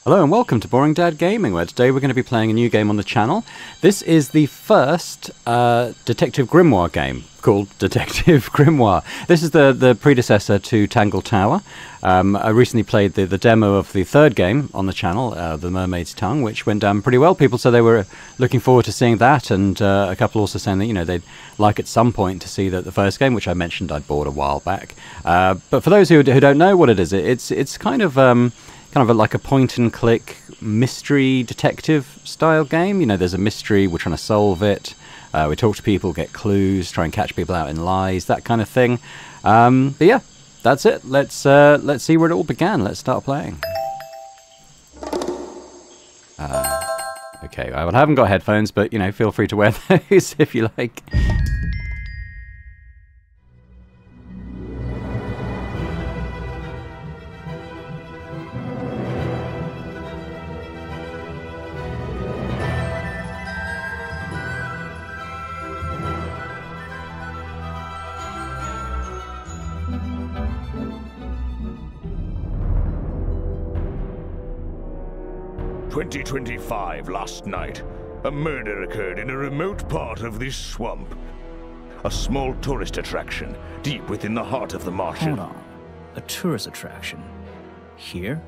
Hello and welcome to Boring Dad Gaming, where today we're going to be playing a new game on the channel. This is the first Detective Grimoire game, called Detective Grimoire. This is the predecessor to Tangle Tower. I recently played the demo of the third game on the channel, The Mermaid's Tongue, which went down pretty well. People said they were looking forward to seeing that, and a couple also saying that, you know, they'd like at some point to see the first game, which I mentioned I'd bought a while back. But for those who don't know what it is, it's kind of like a point-and-click mystery detective style game. You know, there's a mystery, we're trying to solve it, we talk to people, get clues, try and catch people out in lies, that kind of thing. But yeah, that's it. Let's see where it all began. Let's start playing. Okay, well, I haven't got headphones, but, you know, feel free to wear those if you like. 2025 last night, a murder occurred in a remote part of this swamp. A small tourist attraction, deep within the heart of the marshland. Hold on. A tourist attraction? Here?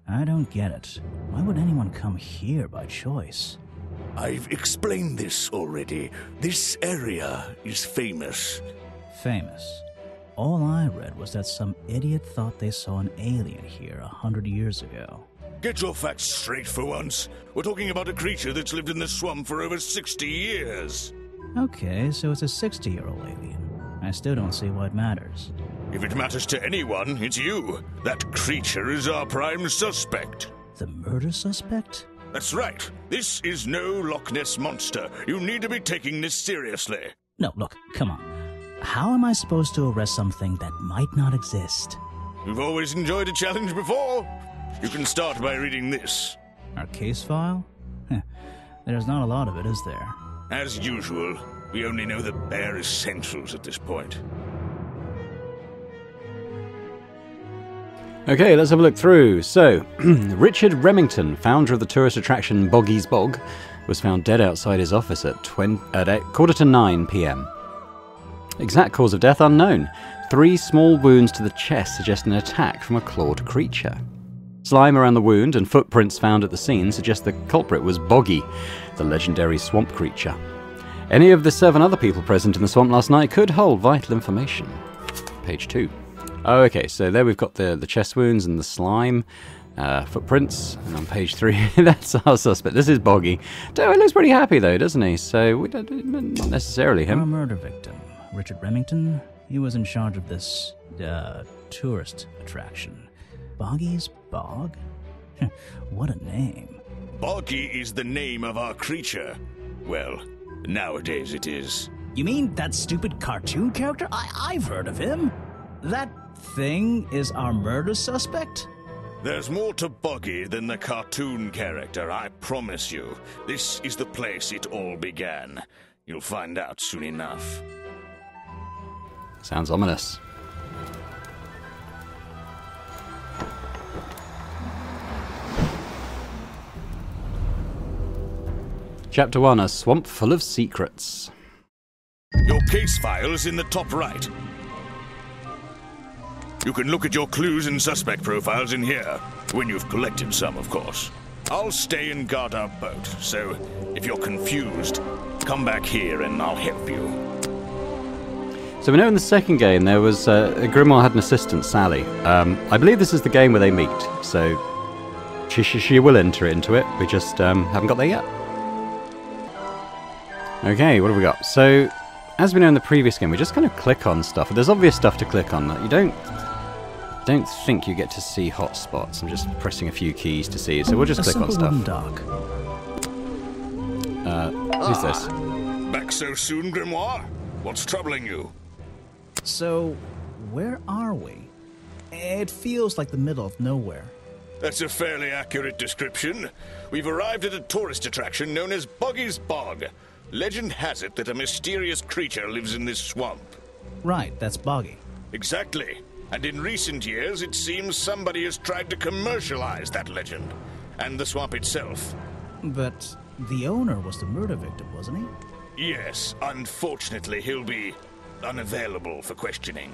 I don't get it. Why would anyone come here by choice? I've explained this already. This area is famous. Famous? All I read was that some idiot thought they saw an alien here 100 years ago. Get your facts straight for once. We're talking about a creature that's lived in the swamp for over 60 years. Okay, so it's a 60-year-old alien. I still don't see why it matters. If it matters to anyone, it's you. That creature is our prime suspect. The murder suspect? That's right. This is no Loch Ness monster. You need to be taking this seriously. No, look, come on. How am I supposed to arrest something that might not exist? You've always enjoyed a challenge before. You can start by reading this. Our case file? There's not a lot of it, is there? As usual, we only know the bare essentials at this point. Okay, let's have a look through. So, Richard Remington, founder of the tourist attraction Boggy's Bog, was found dead outside his office at 9:15 p.m. Exact cause of death unknown. 3 small wounds to the chest suggest an attack from a clawed creature. Slime around the wound and footprints found at the scene suggest the culprit was Boggy, the legendary swamp creature. Any of the 7 other people present in the swamp last night could hold vital information. Page 2. Oh, okay, so there we've got the chest wounds and the slime footprints. And on page 3, that's our suspect. This is Boggy. He looks pretty happy though, doesn't he? So, not necessarily him. Our murder victim, Richard Remington, he was in charge of this, tourist attraction. Boggy's Bog? What a name. Boggy is the name of our creature. Well, nowadays it is. You mean that stupid cartoon character? I've heard of him. That thing is our murder suspect? There's more to Boggy than the cartoon character, I promise you. This is the place it all began. You'll find out soon enough. Sounds ominous. Chapter 1, A Swamp Full of Secrets. Your case file is in the top right. You can look at your clues and suspect profiles in here, when you've collected some, of course. I'll stay and guard our boat, so if you're confused, come back here and I'll help you. So we know in the second game there was, Grimoire had an assistant, Sally. I believe this is the game where they meet, so she will enter into it, we just haven't got there yet. Okay, what have we got? So, as we know in the previous game, we just kind of click on stuff. There's obvious stuff to click on. You don't think you get to see hotspots. I'm just pressing a few keys to see, so we'll just click on stuff. Dock. Who's this? Back so soon, Grimoire? What's troubling you? So, where are we? It feels like the middle of nowhere. That's a fairly accurate description. We've arrived at a tourist attraction known as Boggy's Bog. Legend has it that a mysterious creature lives in this swamp. Right, that's Boggy. Exactly. And in recent years, it seems somebody has tried to commercialize that legend, and the swamp itself. But the owner was the murder victim, wasn't he? Yes, unfortunately, he'll be unavailable for questioning.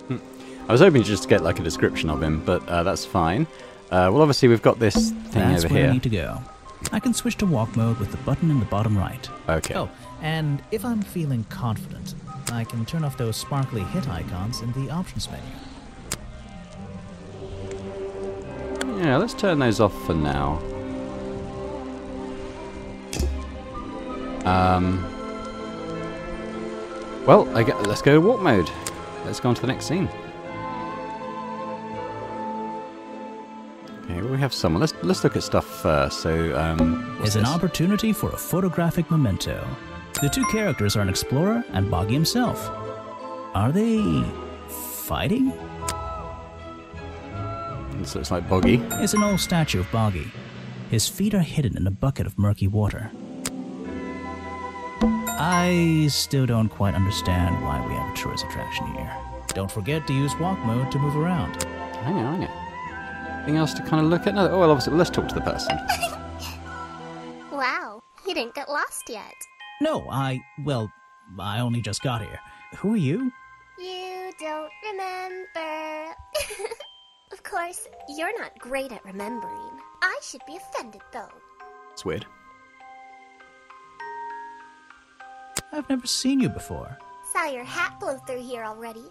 I was hoping just to get like a description of him, but that's fine. Well, obviously we've got this thing That's over where here. I need to go. I can switch to walk mode with the button in the bottom right. Okay. Oh, and if I'm feeling confident, I can turn off those sparkly hit icons in the options menu. Yeah, let's turn those off for now. Well, let's go to walk mode. Let's go on to the next scene. Okay, well, we have someone. Let's look at stuff first. So, Is an opportunity for a photographic memento. The two characters are an explorer and Boggy himself. Are they fighting? This looks like Boggy. It's an old statue of Boggy. His feet are hidden in a bucket of murky water. I still don't quite understand why we have a tourist attraction here. Don't forget to use walk mode to move around. Hang on. Anything else to kind of look at? No. Oh, well, obviously, let's talk to the person. Wow, you didn't get lost yet. No, I only just got here. Who are you? You don't remember. Of course, you're not great at remembering. I should be offended, though. It's weird. I've never seen you before. Saw your hat blow through here already.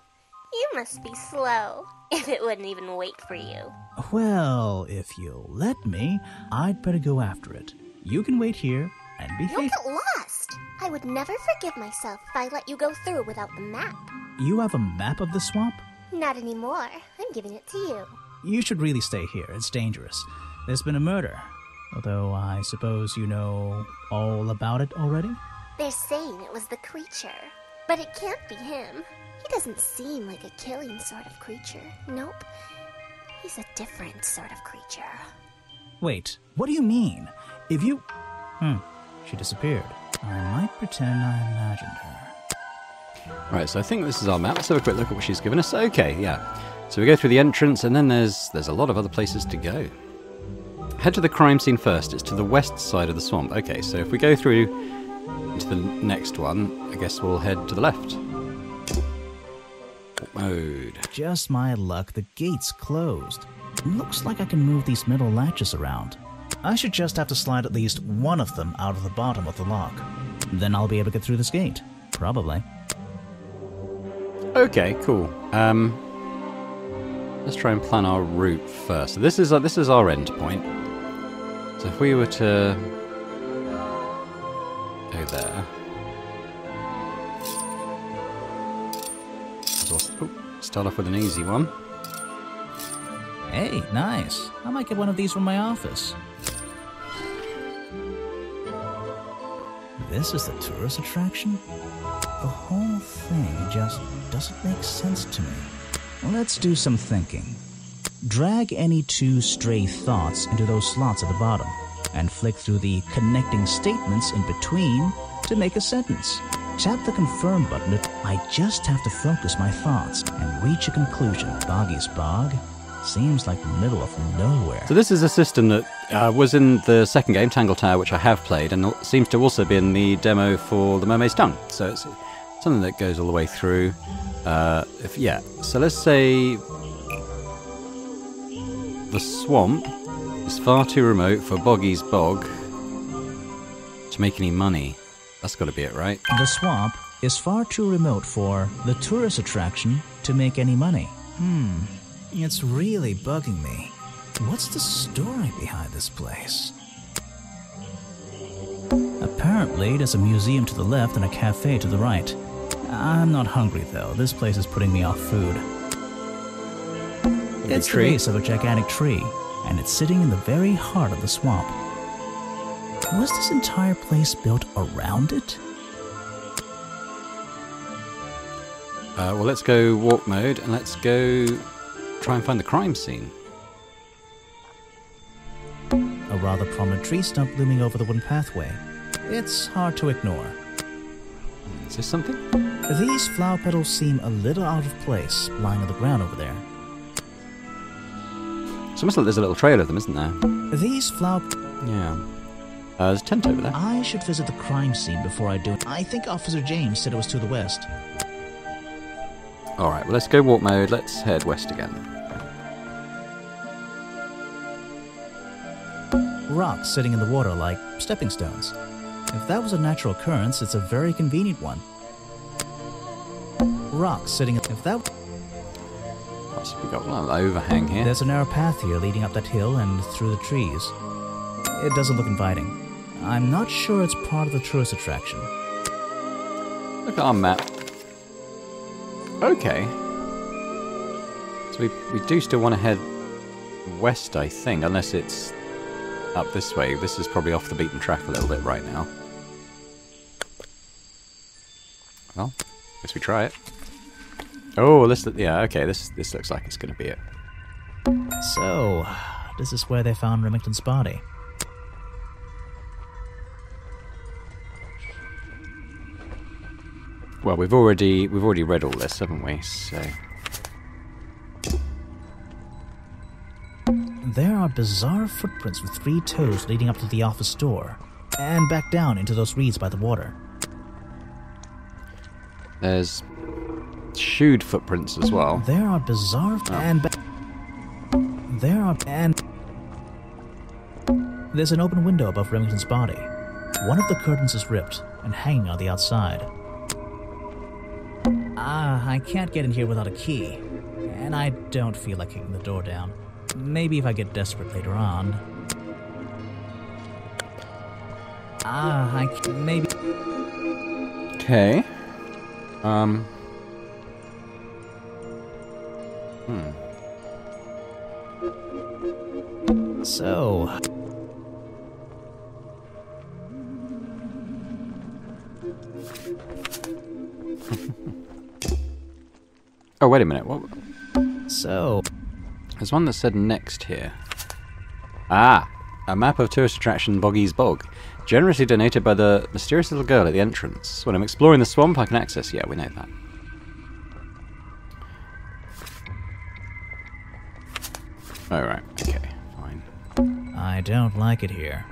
You must be slow, if it wouldn't even wait for you. Well, if you'll let me, I'd better go after it. You can wait here and be You'll faithful. get lost. I would never forgive myself if I let you go through without the map. You have a map of the swamp? Not anymore. I'm giving it to you. You should really stay here. It's dangerous. There's been a murder. Although I suppose you know all about it already? They're saying it was the creature, but it can't be him. He doesn't seem like a killing sort of creature. Nope. He's a different sort of creature. Wait, what do you mean? If you... She disappeared. I might pretend I imagined her. Right, so I think this is our map. Let's have a quick look at what she's given us. Okay, yeah. So we go through the entrance, and then there's a lot of other places to go. Head to the crime scene first. It's to the west side of the swamp. Okay, so if we go through into the next one, I guess we'll head to the left. Mode. Just my luck, the gate's closed. Looks like I can move these metal latches around. I should just have to slide at least one of them out of the bottom of the lock. Then I'll be able to get through this gate. Probably. Okay, cool. Let's try and plan our route first. So this is our end point. So if we were to go there, start off with an easy one. Hey, nice. I might get one of these from my office. This is the tourist attraction? The whole thing just doesn't make sense to me. Let's do some thinking. Drag any two stray thoughts into those slots at the bottom, and flick through the connecting statements in between to make a sentence. Tap the confirm button. I just have to focus my thoughts and reach a conclusion. Boggy's Bog seems like the middle of nowhere. So this is a system that was in the second game, Tangle Tower, which I have played, and seems to also be in the demo for the Mermaid's Tongue. So it's something that goes all the way through. So let's say the swamp is far too remote for Boggy's Bog to make any money. That's got to be it, right? The swamp is far too remote for the tourist attraction to make any money. It's really bugging me. What's the story behind this place? Apparently, there's a museum to the left and a cafe to the right. I'm not hungry, though. This place is putting me off food. It's the base of a gigantic tree, and it's sitting in the very heart of the swamp. Was this entire place built around it? Well, let's go walk mode, and let's go try and find the crime scene. A rather prominent tree stump looming over the wooden pathway. It's hard to ignore. Is this something? These flower petals seem a little out of place, lying on the ground over there. It's almost like there's a little trail of them, isn't there? These flower... Yeah. There's a tent over there. I should visit the crime scene before I do it. I think Officer James said it was to the west. Alright, well, let's go walk mode. Let's head west again. Rocks sitting in the water like stepping stones. If that was a natural occurrence, it's a very convenient one. Rocks sitting... If that... So we've got a little overhang here. There's a narrow path here leading up that hill and through the trees. It doesn't look inviting. I'm not sure it's part of the tourist attraction. Look at our map. Okay. So we do still want to head west, I think, unless it's up this way. This is probably off the beaten track a little bit right now. Well, guess we try it. Oh, yeah, okay, this looks like it's going to be it. So, this is where they found Remington's body. Well, we've already read all this, haven't we? So there are bizarre footprints with 3 toes leading up to the office door, and back down into those reeds by the water. there's shoed footprints as well. There are bizarre there's an open window above Remington's body. One of the curtains is ripped and hanging on the outside. I can't get in here without a key, and I don't feel like kicking the door down. Maybe if I get desperate later on. Maybe. Okay. So. Oh, wait a minute. What? So. There's one that said next here. Ah! A map of tourist attraction Boggy's Bog. Generously donated by the mysterious little girl at the entrance. When I'm exploring the swamp, I can access... Yeah, we know that. Alright, okay, fine. I don't like it here.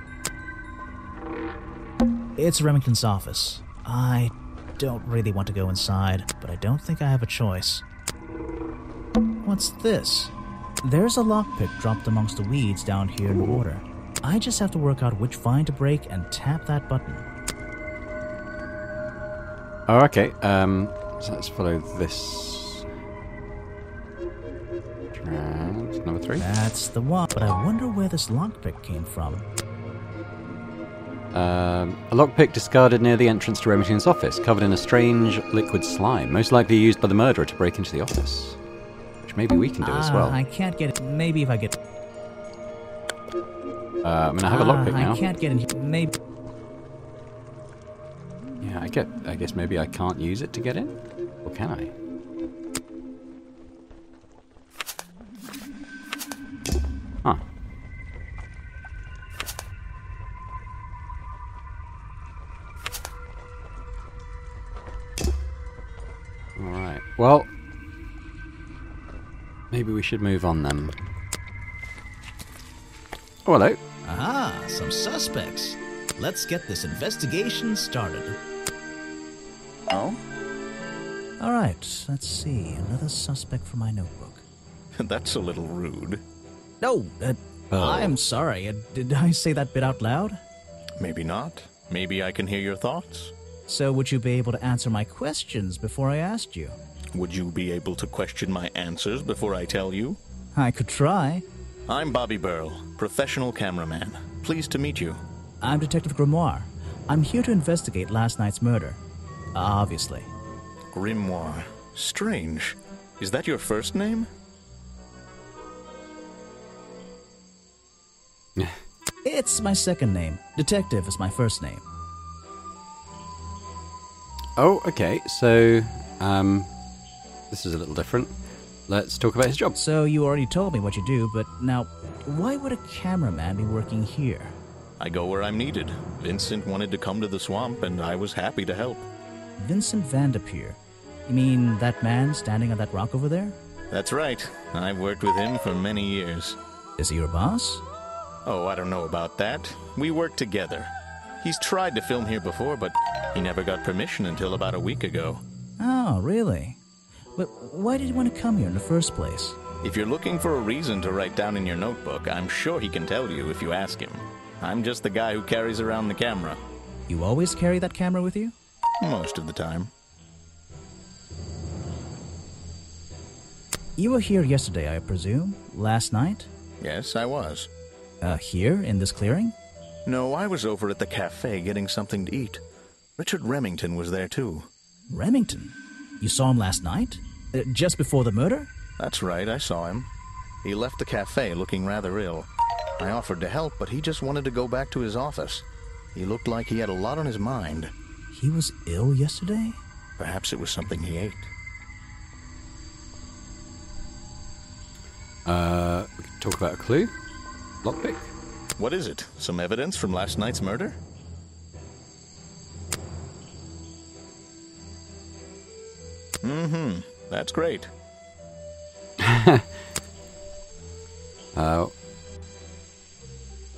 It's Remington's office. I don't really want to go inside, but I don't think I have a choice. What's this? There's a lockpick dropped amongst the weeds down here in the water. I just have to work out which vine to break and tap that button. Oh, okay. So let's follow this. Trans number 3. That's the one, but I wonder where this lockpick came from. A lockpick discarded near the entrance to Remington's office, covered in a strange liquid slime, most likely used by the murderer to break into the office. Which maybe we can do as well. I can't get it. Maybe if I get... I mean, I have a lockpick now. I can't get in here. Maybe... Yeah, I guess maybe I can't use it to get in? Or can I? Huh. Alright, well... maybe we should move on then. Oh, hello. Aha, some suspects. Let's get this investigation started. Oh? All right, let's see. Another suspect for my notebook. That's a little rude. No, I'm sorry. Did I say that bit out loud? Maybe not. Maybe I can hear your thoughts. So would you be able to answer my questions before I asked you? Would you be able to question my answers before I tell you? I could try. I'm Bobby Burl, professional cameraman. Pleased to meet you. I'm Detective Grimoire. I'm here to investigate last night's murder. Obviously. Grimoire. Strange. Is that your first name? It's my second name. Detective is my first name. Oh, okay, so, this is a little different. Let's talk about his job. So you already told me what you do, but now, why would a cameraman be working here? I go where I'm needed. Vincent wanted to come to the swamp, and I was happy to help. Vincent Vanderpeer. You mean that man standing on that rock over there? That's right. I've worked with him for many years. Is he your boss? Oh, I don't know about that. We work together. He's tried to film here before, but he never got permission until about a week ago. Oh, really? But why did he want to come here in the first place? If you're looking for a reason to write down in your notebook, I'm sure he can tell you if you ask him. I'm just the guy who carries around the camera. You always carry that camera with you? Most of the time. You were here yesterday, I presume? Last night? Yes, I was. Here, in this clearing? No, I was over at the cafe getting something to eat. Richard Remington was there too. Remington? You saw him last night? Just before the murder? That's right, I saw him. He left the cafe looking rather ill. I offered to help, but he just wanted to go back to his office. He looked like he had a lot on his mind. He was ill yesterday? Perhaps it was something he ate. We can talk about a clue. Lockpick. What is it? Some evidence from last night's murder? Mm-hmm. That's great.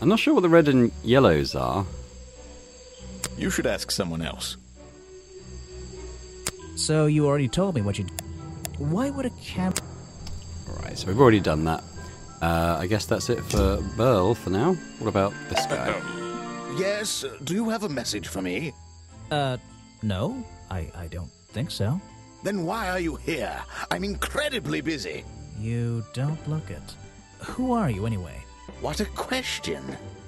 I'm not sure what the red and yellows are. You should ask someone else. So you already told me what you... Why would a camera... Alright, so we've already done that. I guess that's it for Burl for now. What about this guy? Yes, do you have a message for me? No, I don't think so. Then why are you here? I'm incredibly busy. You don't look it. Who are you, anyway? What a question.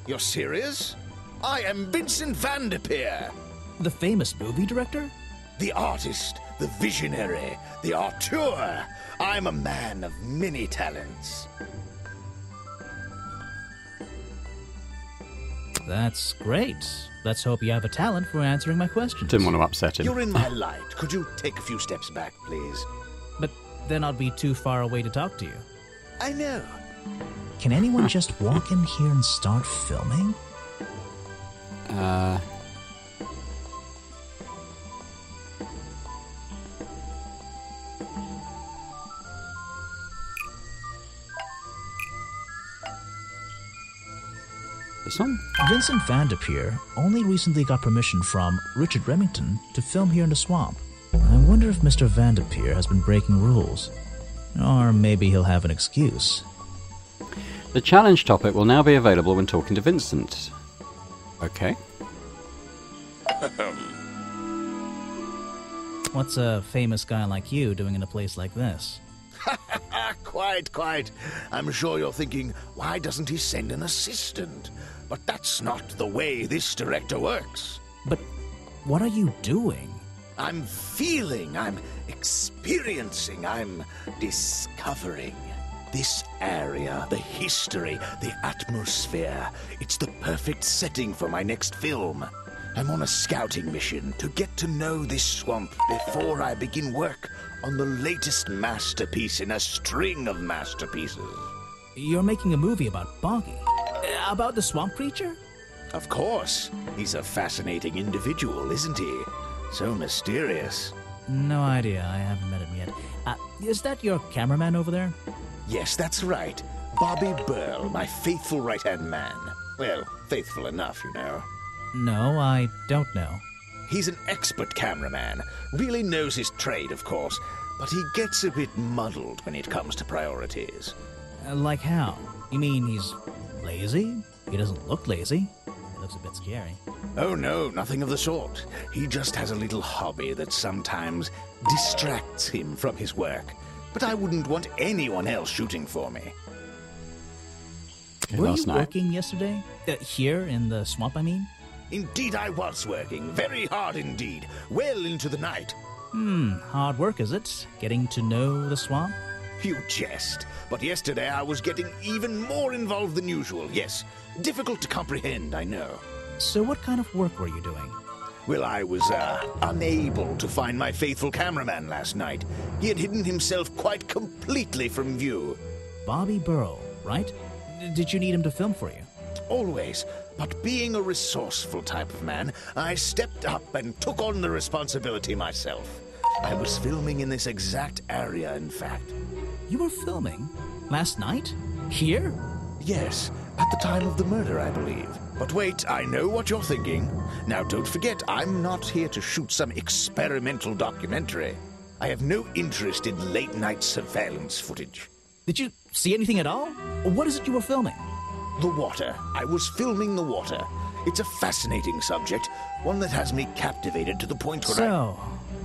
You're serious? I am Vincent Van de Peer. The famous movie director? The artist, the visionary, the auteur. I'm a man of many talents. That's great. Let's hope you have a talent for answering my questions. Didn't want to upset him. You're in my light. Could you take a few steps back, please? But then I'll be too far away to talk to you. I know. Can anyone just walk in here and start filming? This one? Vincent Van de Peer only recently got permission from Richard Remington to film here in the swamp. I wonder if Mr. Van de Peer has been breaking rules. Or maybe he'll have an excuse. The challenge topic will now be available when talking to Vincent. Okay. What's a famous guy like you doing in a place like this? Quite. I'm sure you're thinking, why doesn't he send an assistant? But that's not the way this director works. But what are you doing? I'm feeling, I'm experiencing, I'm discovering. This area, the history, the atmosphere, it's the perfect setting for my next film. I'm on a scouting mission to get to know this swamp before I begin work on the latest masterpiece in a string of masterpieces. You're making a movie about Boggy? About the swamp creature? Of course. He's a fascinating individual, isn't he? So mysterious. No idea. I haven't met him yet. Is that your cameraman over there? Yes, that's right. Bobby Burl, my faithful right-hand man. Well, faithful enough, you know. No, I don't know. He's an expert cameraman. Really knows his trade, of course. But he gets a bit muddled when it comes to priorities. Like how? You mean he's lazy? He doesn't look lazy. He looks a bit scary. Oh no, nothing of the sort. He just has a little hobby that sometimes distracts him from his work. But I wouldn't want anyone else shooting for me. Were you working yesterday? Here in the swamp, I mean? Indeed I was working. Very hard indeed. Well into the night. Hard work, is it? Getting to know the swamp? You jest. But yesterday I was getting even more involved than usual, yes. Difficult to comprehend, I know. So what kind of work were you doing? Well, I was, unable to find my faithful cameraman last night. He had hidden himself quite completely from view. Bobby Burl, right? Did you need him to film for you? Always. But being a resourceful type of man, I stepped up and took on the responsibility myself. I was filming in this exact area, in fact. You were filming? Last night? Here? Yes, at the time of the murder, I believe. But wait, I know what you're thinking. Now, don't forget, I'm not here to shoot some experimental documentary. I have no interest in late-night surveillance footage. Did you see anything at all? What is it you were filming? The water. I was filming the water. It's a fascinating subject, one that has me captivated to the point where So,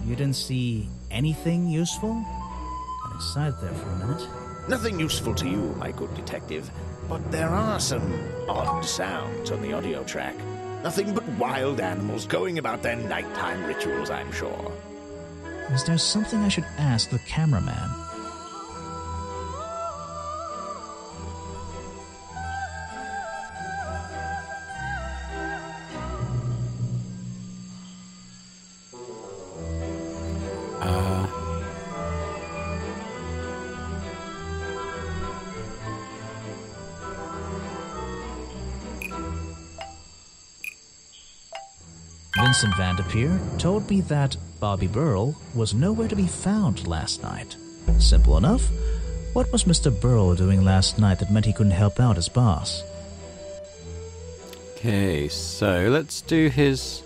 you didn't see anything useful? Got excited there for a minute. Nothing useful to you, my good detective, but there are some odd sounds on the audio track. Nothing but wild animals going about their nighttime rituals, I'm sure. Is there something I should ask the cameraman? Vincent Vanderpeer told me that Bobby Burrell was nowhere to be found last night. Simple enough. What was Mr. Burrell doing last night that meant he couldn't help out his boss? Okay, so let's do his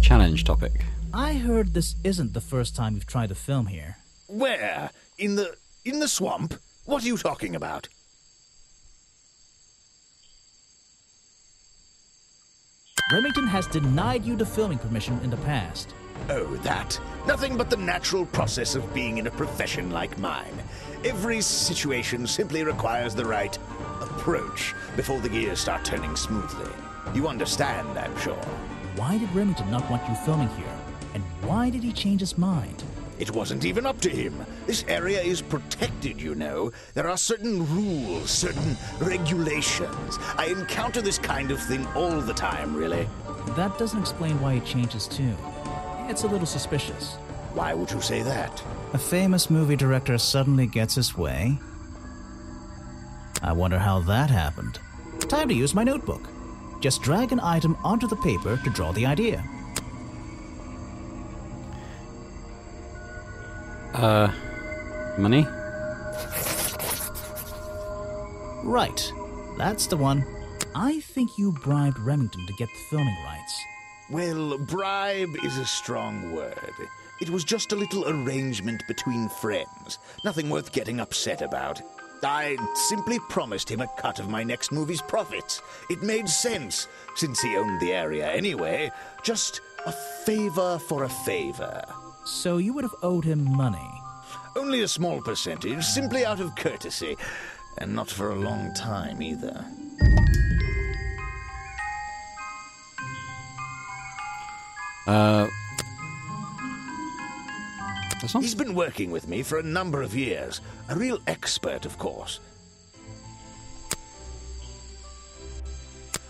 challenge topic. I heard this isn't the first time you've tried to film here. Where? In the swamp? What are you talking about? Remington has denied you the filming permission in the past. Oh, that. Nothing but the natural process of being in a profession like mine. Every situation simply requires the right approach before the gears start turning smoothly. You understand, I'm sure. Why did Remington not want you filming here? And why did he change his mind? It wasn't even up to him. This area is protected, you know. There are certain rules, certain regulations. I encounter this kind of thing all the time, really. That doesn't explain why he changed his tune. It's a little suspicious. Why would you say that? A famous movie director suddenly gets his way. I wonder how that happened. Time to use my notebook. Just drag an item onto the paper to draw the idea. Money? Right. That's the one. I think you bribed Remington to get the filming rights. Well, bribe is a strong word. It was just a little arrangement between friends. Nothing worth getting upset about. I simply promised him a cut of my next movie's profits. It made sense, since he owned the area anyway. Just a favor for a favor. So you would have owed him money. Only a small percentage, simply out of courtesy. And not for a long time, either. This one? He's been working with me for a number of years. A real expert, of course.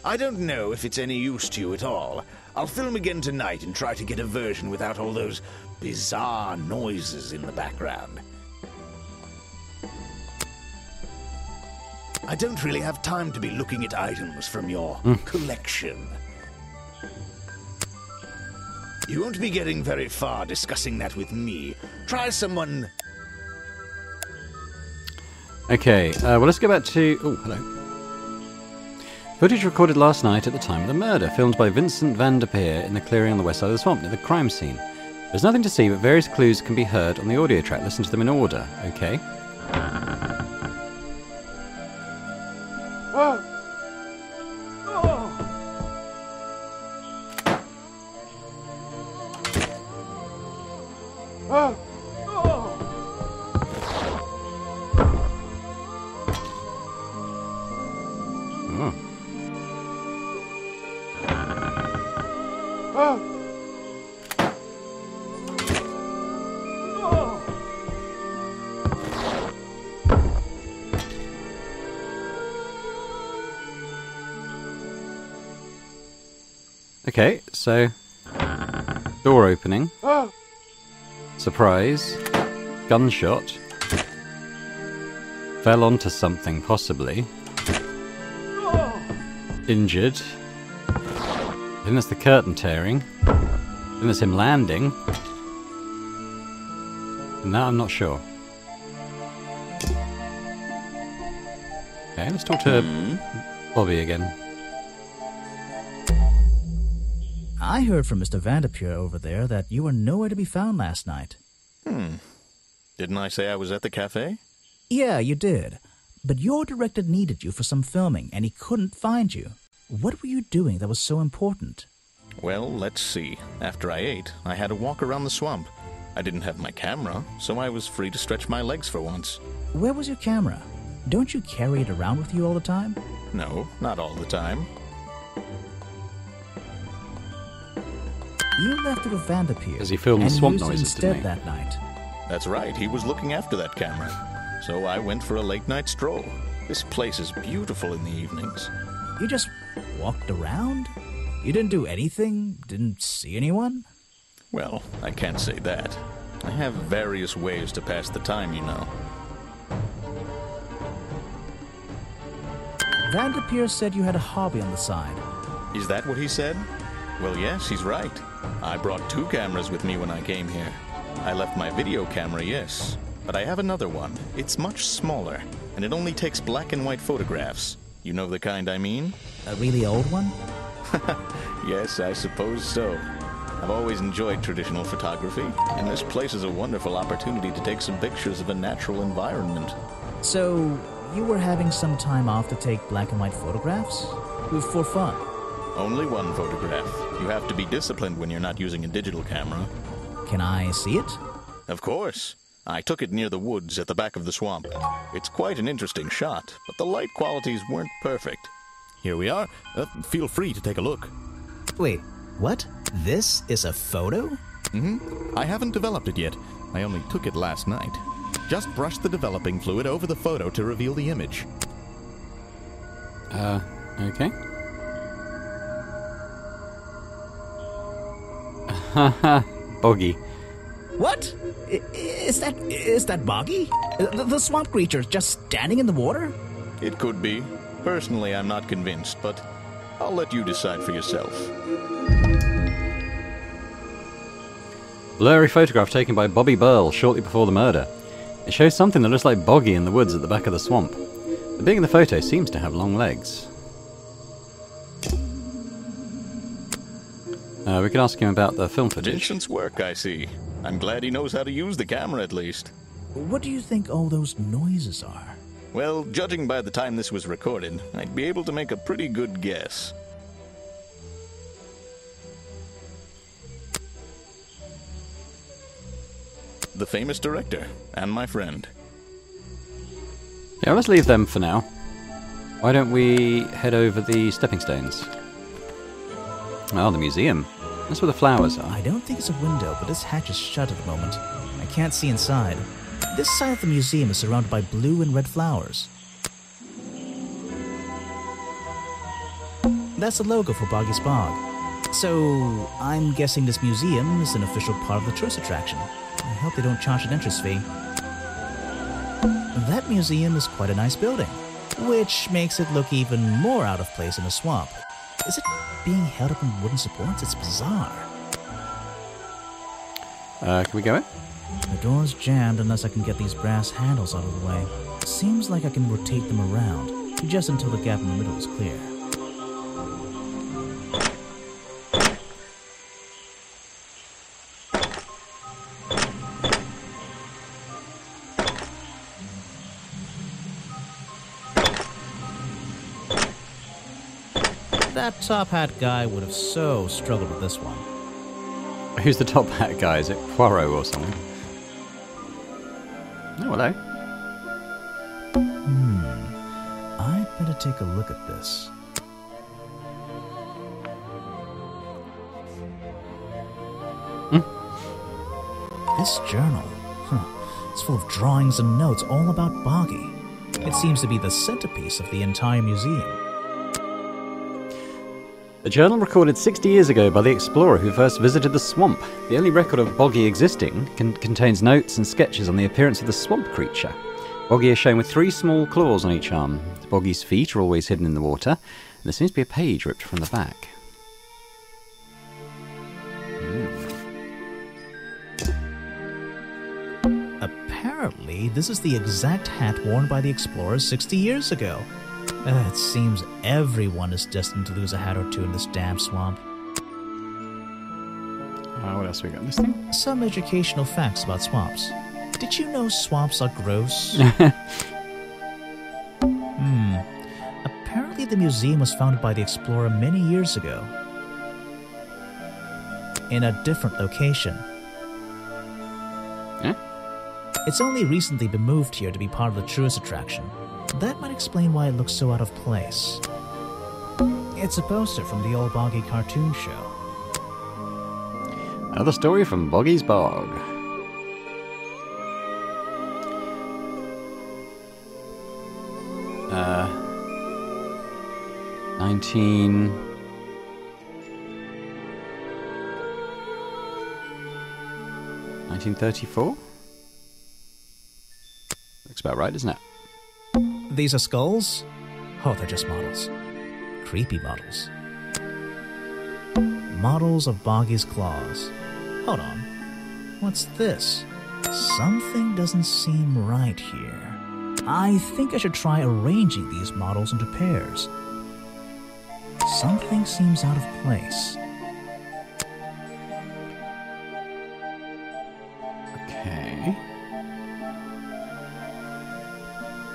I don't know if it's any use to you at all. I'll film again tonight and try to get a version without all those bizarre noises in the background. I don't really have time to be looking at items from your collection. You won't be getting very far discussing that with me. Try someone... Okay, well, let's go back to... Oh, hello. Footage recorded last night at the time of the murder, filmed by Vincent Vanderpeer in the clearing on the west side of the swamp near the crime scene. There's nothing to see, but various clues can be heard on the audio track. Listen to them in order, okay? Okay, so door opening, surprise, gunshot, fell onto something possibly, injured, then there's the curtain tearing, then there's him landing, No, I'm not sure. Okay, let's talk to Bobby again. I heard from Mr. Vanderpure over there that you were nowhere to be found last night. Didn't I say I was at the cafe? Yeah, you did. But your director needed you for some filming, and he couldn't find you. What were you doing that was so important? Well, let's see. After I ate, I had a walk around the swamp. I didn't have my camera, so I was free to stretch my legs for once. Where was your camera? Don't you carry it around with you all the time? No, not all the time. You left it with Vanderpure. As he filmed the and swamp used it noises, didn't instead he? that night. That's right, he was looking after that camera. So I went for a late-night stroll. This place is beautiful in the evenings. You just walked around? You didn't do anything? Didn't see anyone? Well, I can't say that. I have various ways to pass the time, you know. Vanderpure said you had a hobby on the side. Is that what he said? Well, yes, he's right. I brought 2 cameras with me when I came here. I left my video camera, yes. But I have another one. It's much smaller, and it only takes black and white photographs. You know the kind I mean? A really old one? Yes, I suppose so. I've always enjoyed traditional photography, and this place is a wonderful opportunity to take some pictures of a natural environment. So, you were having some time off to take black and white photographs? For fun? Only one photograph. You have to be disciplined when you're not using a digital camera. Can I see it? Of course. I took it near the woods at the back of the swamp. It's quite an interesting shot, but the light qualities weren't perfect. Here we are. Feel free to take a look. Wait, what? This is a photo? I haven't developed it yet. I only took it last night. Just brush the developing fluid over the photo to reveal the image. Okay. Haha, Boggy. What? Is that Boggy? The swamp creature just standing in the water? It could be. Personally, I'm not convinced, but I'll let you decide for yourself. Blurry photograph taken by Bobby Burl shortly before the murder. It shows something that looks like Boggy in the woods at the back of the swamp. The being in the photo seems to have long legs. We could ask him about the film footage. Vincent's work, I see. I'm glad he knows how to use the camera at least. What do you think all those noises are? Well, judging by the time this was recorded, I'd be able to make a pretty good guess. The famous director, and my friend. Yeah, let's leave them for now. Why don't we head over the stepping stones? Oh, the museum. That's where the flowers are. I don't think it's a window, but this hatch is shut at the moment. I can't see inside. This side of the museum is surrounded by blue and red flowers. That's the logo for Boggy's Bog. So, I'm guessing this museum is an official part of the tourist attraction. I hope they don't charge an entrance fee. That museum is quite a nice building, which makes it look even more out of place in a swamp. Is it being held up in wooden supports? It's bizarre. Can we go in? The door's jammed unless I can get these brass handles out of the way. Seems like I can rotate them around, just until the gap in the middle is clear. That top hat guy would have so struggled with this one. Who's the top hat guy? Is it Poirot or something? Oh, hello. I'd better take a look at this. This journal, it's full of drawings and notes all about Boggy. It seems to be the centerpiece of the entire museum. A journal recorded 60 years ago by the explorer who first visited the swamp. The only record of Boggy existing contains notes and sketches on the appearance of the swamp creature. Boggy is shown with 3 small claws on each arm. Boggy's feet are always hidden in the water, and there seems to be a page ripped from the back. Boggy, this is the exact hat worn by the explorers 60 years ago. It seems everyone is destined to lose a hat or two in this damn swamp. What else we got in this thing? Some educational facts about swamps. Did you know swamps are gross? Apparently the museum was founded by the explorer many years ago. In a different location. Yeah? It's only recently been moved here to be part of the tourist attraction. That might explain why it looks so out of place. It's a poster from the old Boggy cartoon show. Another story from Boggy's Bog. Uh, 1934? Looks about right, doesn't it? These are skulls? Oh, they're just models. Creepy models. Models of Boggy's claws. Hold on. What's this? Something doesn't seem right here. I think I should try arranging these models into pairs. Something seems out of place. Okay.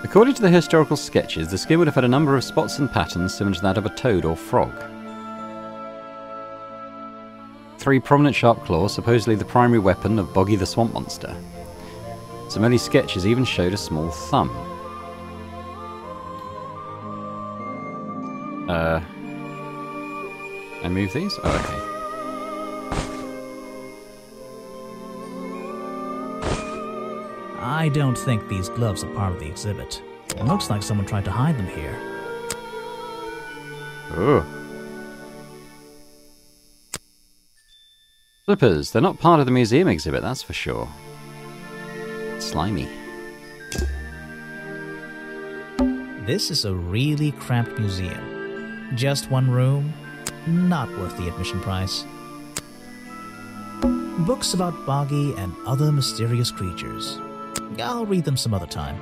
According to the historical sketches, the skin would have had a number of spots and patterns similar to that of a toad or frog. 3 prominent sharp claws, supposedly the primary weapon of Boggy the Swamp Monster. Some early sketches even showed a small thumb. I move these? Oh, okay. I don't think these gloves are part of the exhibit. It looks like someone tried to hide them here. Ooh. Slippers. They're not part of the museum exhibit, that's for sure. Slimy. This is a really cramped museum. Just one room, not worth the admission price. Books about Boggy and other mysterious creatures. I'll read them some other time.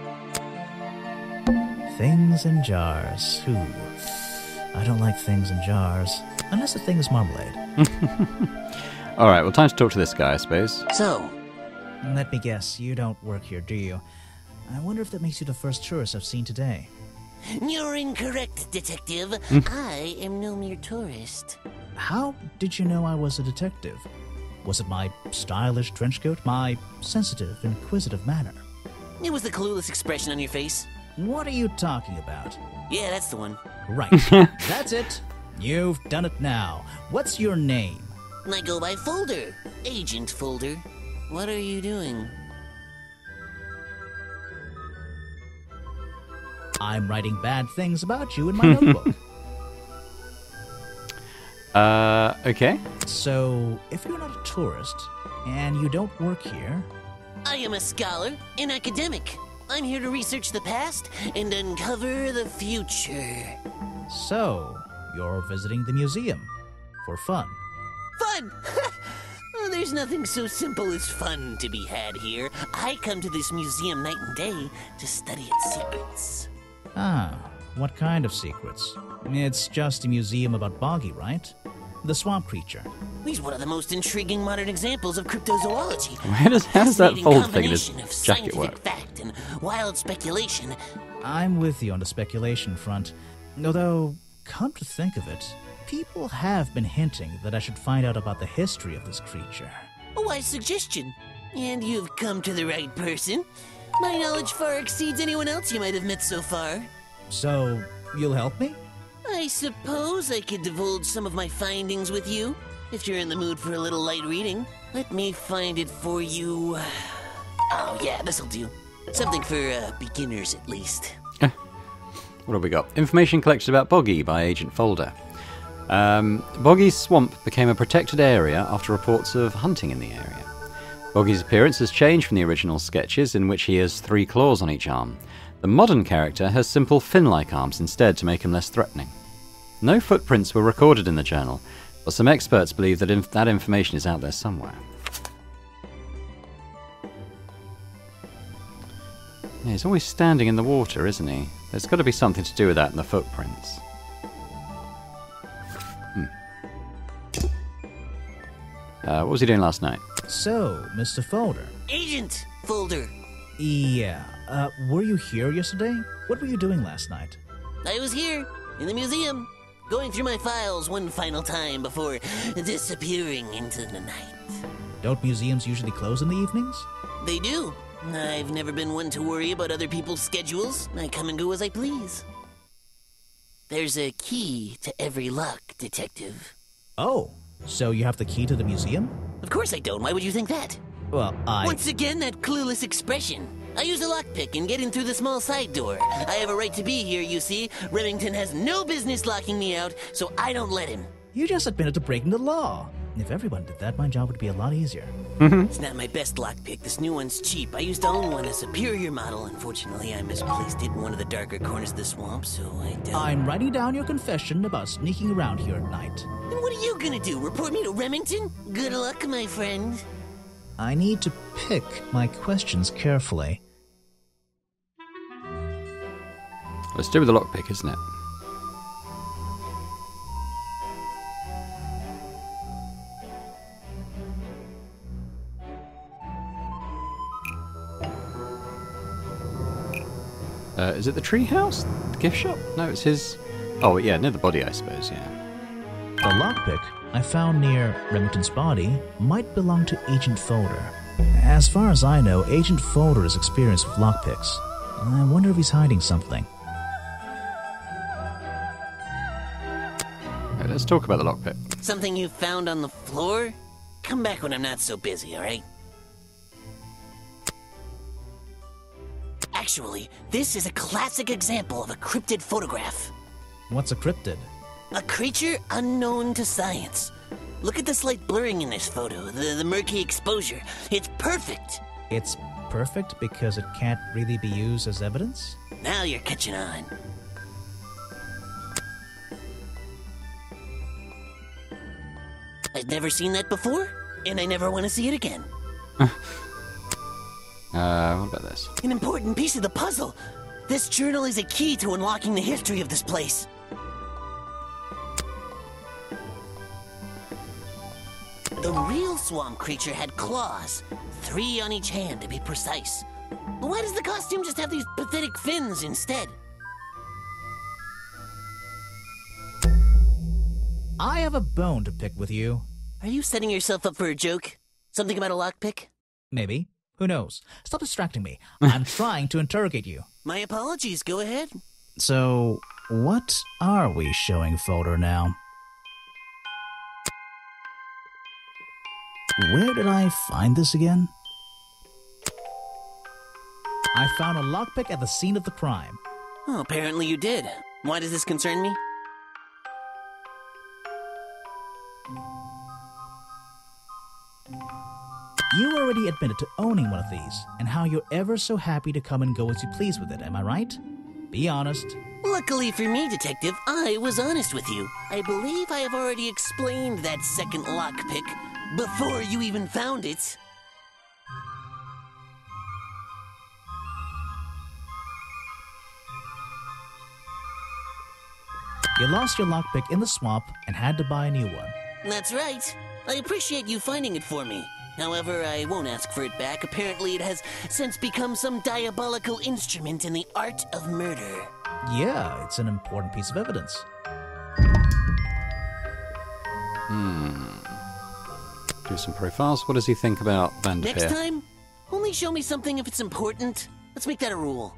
Things in jars. Ooh. I don't like things in jars. Unless the thing is marmalade. Alright, well, time to talk to this guy, I suppose. So, Let me guess, you don't work here, do you? I wonder if that makes you the first tourist I've seen today. you're incorrect, Detective. I am no mere tourist. How did you know I was a detective? Was it my stylish trench coat? My sensitive, inquisitive manner? It was the clueless expression on your face. What are you talking about? Yeah, that's the one. Right. That's it. You've done it now. What's your name? I go by Folder. Agent Folder. What are you doing? I'm writing bad things about you in my notebook. Okay. So, if you're not a tourist, and you don't work here, I am a scholar, an academic. I'm here to research the past and uncover the future. so you're visiting the museum for fun. Fun! Oh, there's nothing so simple as fun to be had here. I come to this museum night and day to study its secrets. Ah, what kind of secrets? It's just a museum about Boggy, right? The swamp creature. He's one of the most intriguing modern examples of cryptozoology. How does that Fascinating fold thing in his combination of jacket scientific work? fact and wild speculation. I'm with you on the speculation front. Although, come to think of it, people have been hinting that I should find out about the history of this creature. A wise suggestion. And you've come to the right person. My knowledge far exceeds anyone else you might have met so far. So, you'll help me? I suppose I could divulge some of my findings with you, if you're in the mood for a little light reading. Let me find it for you. Oh yeah, this'll do. Something for beginners at least. What have we got? Information collected about Boggy by Agent Folder. Boggy's swamp became a protected area after reports of hunting in the area. Boggy's appearance has changed from the original sketches, in which he has 3 claws on each arm. The modern character has simple fin-like arms instead to make him less threatening. No footprints were recorded in the journal, but some experts believe that that information is out there somewhere. Yeah, he's always standing in the water, isn't he? There's got to be something to do with that in the footprints. What was he doing last night? So, Mr. Folder. Agent Folder. Yeah, were you here yesterday? What were you doing last night? I was here, in the museum, going through my files one final time before disappearing into the night. Don't museums usually close in the evenings? They do. I've never been one to worry about other people's schedules. I come and go as I please. There's a key to every lock, Detective. Oh, so you have the key to the museum? Of course I don't. Why would you think that? Well, Once again, that clueless expression. I use a lockpick and get in through the small side door. I have a right to be here, you see. Remington has no business locking me out, so I don't let him. You just admitted to breaking the law. If everyone did that, my job would be a lot easier. It's not my best lockpick. This new one's cheap. I used to own one, a superior model. Unfortunately, I misplaced it in one of the darker corners of the swamp, so I don't... I'm writing down your confession about sneaking around here at night. Then what are you gonna do? Report me to Remington? Good luck, my friend. I need to pick my questions carefully. Let's do with the lockpick, isn't it? Is it the treehouse? The gift shop? No, it's his... Oh, yeah, near the body, I suppose, yeah. The lockpick I found near Remington's body might belong to Agent Folder. As far as I know, Agent Folder is experienced with lockpicks. I wonder if he's hiding something. Okay, let's talk about the lockpick. Something you found on the floor? Come back when I'm not so busy, alright? Actually, this is a classic example of a cryptid photograph. What's a cryptid? A creature unknown to science. Look at the slight blurring in this photo, the murky exposure. It's perfect. It's perfect because it can't really be used as evidence? Now you're catching on. I've never seen that before, and I never want to see it again. What about this? An important piece of the puzzle. This journal is a key to unlocking the history of this place. The real swamp creature had claws, 3 on each hand to be precise. But why does the costume just have these pathetic fins instead? I have a bone to pick with you. Are you setting yourself up for a joke? Something about a lockpick? Maybe. Who knows? Stop distracting me. I'm trying to interrogate you. My apologies, go ahead. So, what are we showing Folder now? Where did I find this again? I found a lockpick at the scene of the crime. Oh, apparently you did. Why does this concern me? You already admitted to owning one of these, and how you're ever so happy to come and go as you please with it, am I right? Be honest. Luckily for me, Detective, I was honest with you. I believe I have already explained that second lockpick before you even found it. You lost your lockpick in the swamp and had to buy a new one. That's right. I appreciate you finding it for me. However, I won't ask for it back. Apparently, it has since become some diabolical instrument in the art of murder. Yeah, it's an important piece of evidence. Do some profiles. What does he think about Vanderpeer? Next time, only show me something if it's important. Let's make that a rule.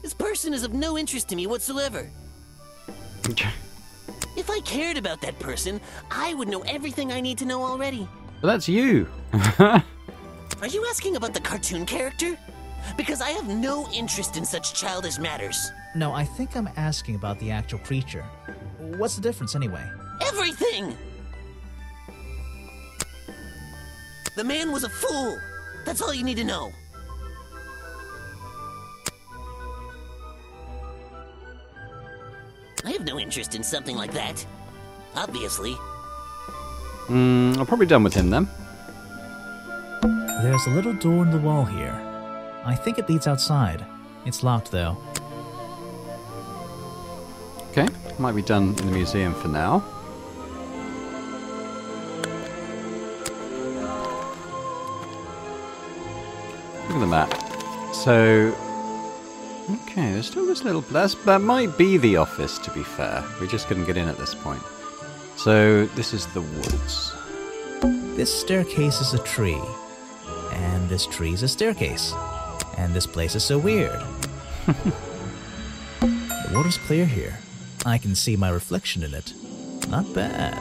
This person is of no interest to me whatsoever. If I cared about that person, I would know everything I need to know already. Well, that's you. Are you asking about the cartoon character? Because I have no interest in such childish matters. No, I think I'm asking about the actual creature. What's the difference anyway? Everything! The man was a fool. That's all you need to know. I have no interest in something like that. Obviously. I'm probably done with him then. There's a little door in the wall here. I think it leads outside. It's locked, though. Okay, might be done in the museum for now. Look at the map. So, okay, there's still this little... that might be the office, to be fair. We just couldn't get in at this point. So, this is the woods. This staircase is a tree. And this tree is a staircase. And this place is so weird. The water's clear here. I can see my reflection in it. Not bad.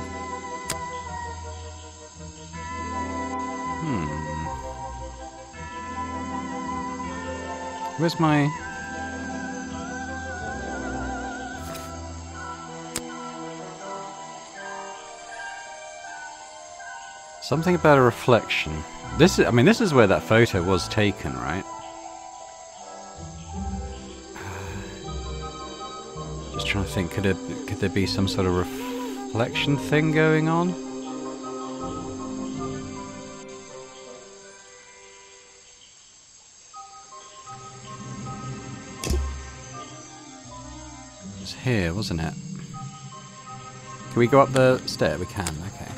Where's my... Something about a reflection. This is, I mean, this is where that photo was taken, right? Just trying to think, could there be some sort of reflection thing going on? It was here, wasn't it? Can we go up the stair? We can, okay.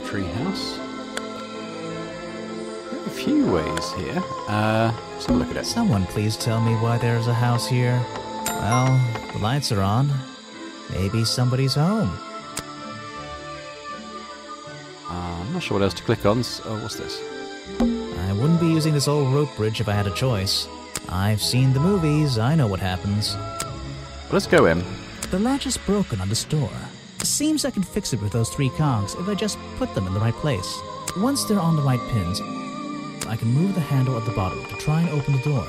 Treehouse. A few ways here. Let's have a look at it. Someone please tell me why there's a house here. Well, the lights are on. Maybe somebody's home. I'm not sure what else to click on. Oh, what's this? I wouldn't be using this old rope bridge if I had a choice. I've seen the movies. I know what happens. Well, let's go in. The latch is broken on this door. Seems I can fix it with those 3 cogs if I just put them in the right place. Once they're on the right pins, I can move the handle at the bottom to try and open the door.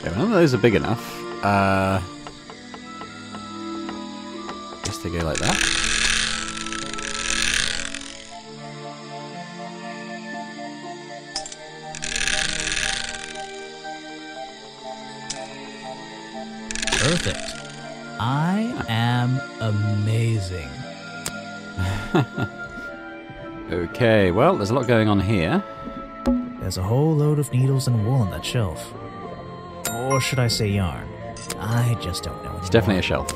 Yeah, none of those are big enough. Guess they go like that. Perfect. I am amazing. Okay, well, there's a lot going on here. There's a whole load of needles and wool on that shelf. Or should I say yarn? I just don't know anymore. It's definitely a shelf.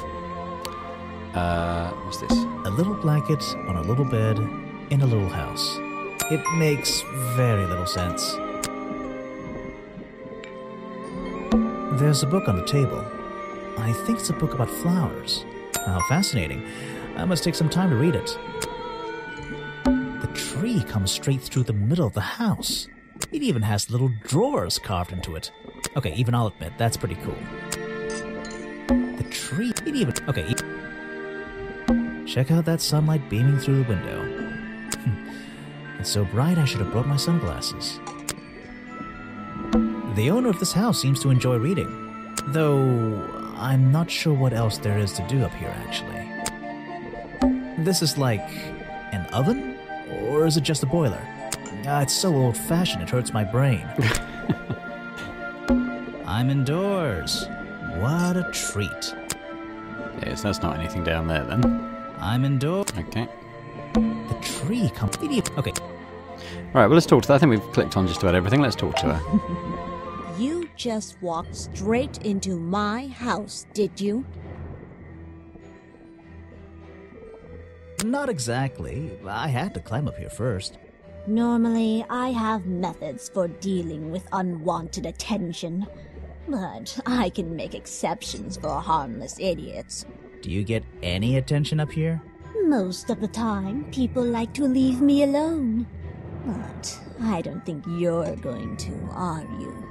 What's this? A little blanket on a little bed in a little house. It makes very little sense. There's a book on the table. I think it's a book about flowers. How fascinating. I must take some time to read it. The tree comes straight through the middle of the house. It even has little drawers carved into it. Okay, even I'll admit, that's pretty cool. The tree, it even... Okay, check out that sunlight beaming through the window. It's so bright I should have brought my sunglasses. The owner of this house seems to enjoy reading. Though, I'm not sure what else there is to do up here, actually. This is like... an oven? Or is it just a boiler? It's so old-fashioned it hurts my brain. I'm indoors. What a treat. Yes, that's not anything down there then. I'm indoors. Okay. The tree comes... Okay. Alright, well, let's talk to her. I think we've clicked on just about everything. Let's talk to her. You just walked straight into my house, did you? Not exactly. I had to climb up here first. Normally, I have methods for dealing with unwanted attention, but I can make exceptions for harmless idiots. Do you get any attention up here? Most of the time, people like to leave me alone. But I don't think you're going to, are you?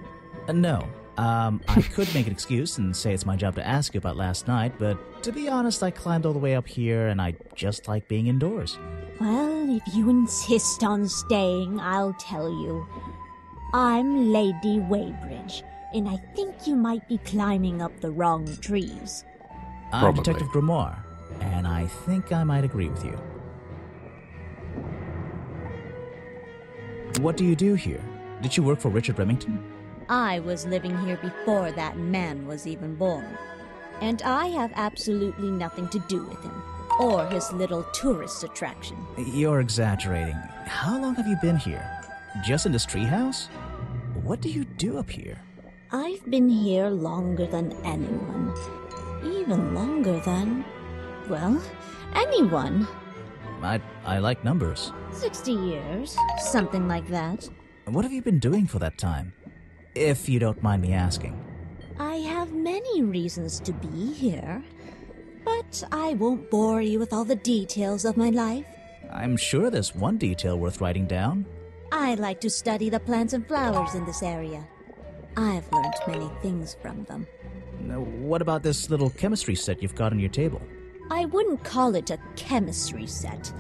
No. I could make an excuse and say it's my job to ask you about last night, but to be honest, I climbed all the way up here and I just like being indoors. Well, if you insist on staying, I'll tell you. I'm Lady Weybridge, and I think you might be climbing up the wrong trees. I'm Probably. Detective Grimoire, and I think I might agree with you. What do you do here? Did you work for Richard Remington? I was living here before that man was even born. And I have absolutely nothing to do with him, or his little tourist attraction. You're exaggerating. How long have you been here? Just in this treehouse? What do you do up here? I've been here longer than anyone. Even longer than, well, anyone. I like numbers. 60 years, something like that. What have you been doing for that time? If you don't mind me asking. I have many reasons to be here, but I won't bore you with all the details of my life. I'm sure there's one detail worth writing down. I like to study the plants and flowers in this area. I've learned many things from them. Now, what about this little chemistry set you've got on your table? I wouldn't call it a chemistry set,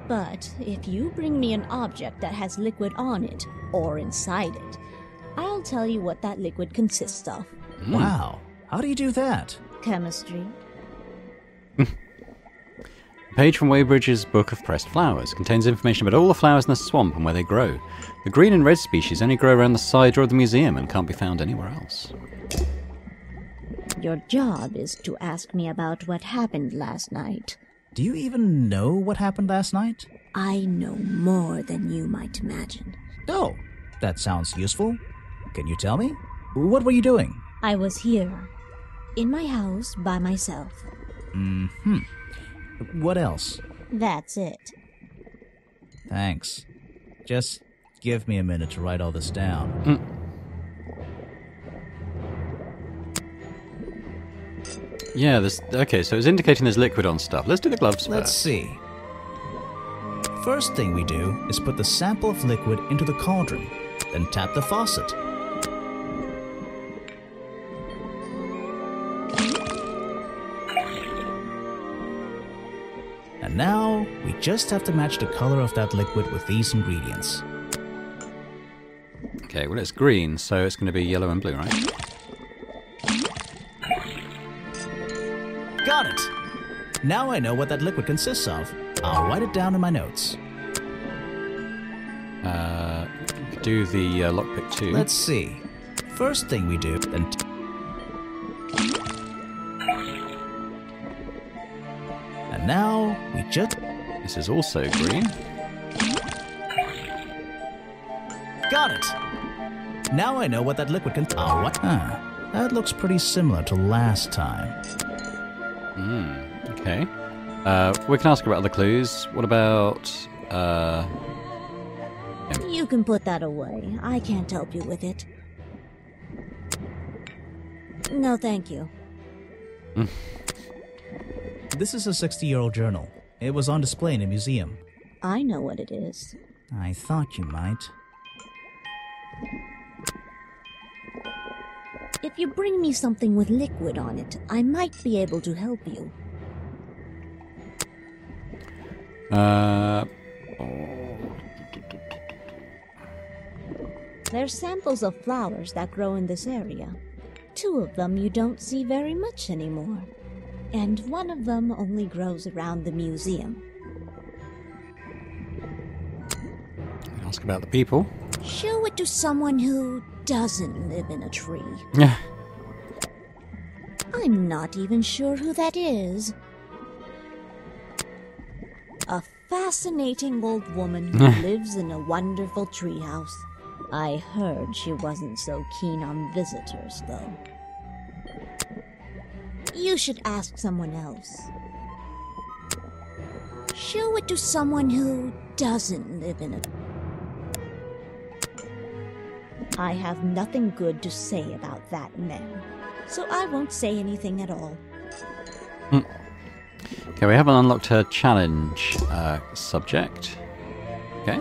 but if you bring me an object that has liquid on it, or inside it, I'll tell you what that liquid consists of. Wow, how do you do that? Chemistry. Page from Weybridge's Book of Pressed Flowers contains information about all the flowers in the swamp and where they grow. The green and red species only grow around the side door of the museum and can't be found anywhere else. Your job is to ask me about what happened last night. Do you even know what happened last night? I know more than you might imagine. Oh, that sounds useful. Can you tell me? What were you doing? I was here, in my house, by myself. What else? That's it. Thanks. Just give me a minute to write all this down. Yeah, okay, so it's indicating there's liquid on stuff. Let's do the gloves Let's first. see. First thing we do is put the sample of liquid into the cauldron, then tap the faucet. And now, we just have to match the color of that liquid with these ingredients. Okay, well it's green, so it's going to be yellow and blue, right? Got it! Now I know what that liquid consists of. I'll write it down in my notes. You could do the lockpick too. Let's see. First thing we do, then... And now, we just... This is also green. Got it! Now I know what that liquid can... Oh, what? That looks pretty similar to last time. Okay. We can ask about other clues. What about... You can put that away. I can't help you with it. No, thank you. This is a 60-year-old journal. It was on display in a museum. I know what it is. I thought you might. If you bring me something with liquid on it, I might be able to help you. They're samples of flowers that grow in this area. 2 of them you don't see very much anymore. And 1 of them only grows around the museum. Ask about the people. Show it to someone who doesn't live in a tree. Yeah. I'm not even sure who that is. A fascinating old woman who lives in a wonderful treehouse. I heard she wasn't so keen on visitors, though. You should ask someone else. Show it to someone who doesn't live in a... I have nothing good to say about that man, so I won't say anything at all. Okay, we haven't unlocked her challenge subject. Okay.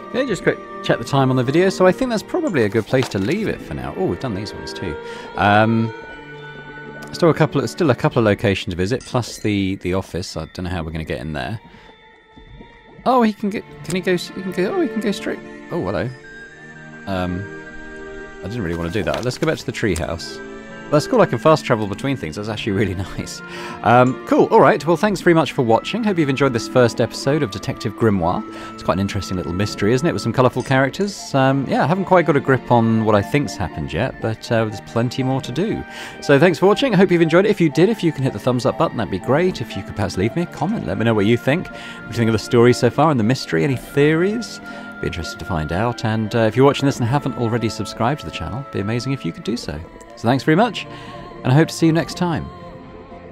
Okay, just quick check the time on the video. So I think that's probably a good place to leave it for now. Oh, we've done these ones too. Still a couple of locations to visit, plus the office. I don't know how we're going to get in there. Oh, he can get. Can he go? He can go. Oh, he can go straight. Oh, hello. I didn't really want to do that. Let's go back to the treehouse. That's cool, I can fast travel between things. That's actually really nice. Cool, alright. Well, thanks very much for watching. Hope you've enjoyed this first episode of Detective Grimoire. It's quite an interesting little mystery, isn't it? With some colourful characters. Yeah, I haven't quite got a grip on what I think's happened yet, but there's plenty more to do. So thanks for watching. I hope you've enjoyed it. If you did, if you can hit the thumbs up button, that'd be great. If you could perhaps leave me a comment. Let me know what you think. What do you think of the story so far and the mystery? Any theories? Be interested to find out. And if you're watching this and haven't already subscribed to the channel, it'd be amazing if you could do so. So thanks very much, and I hope to see you next time.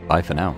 Bye for now.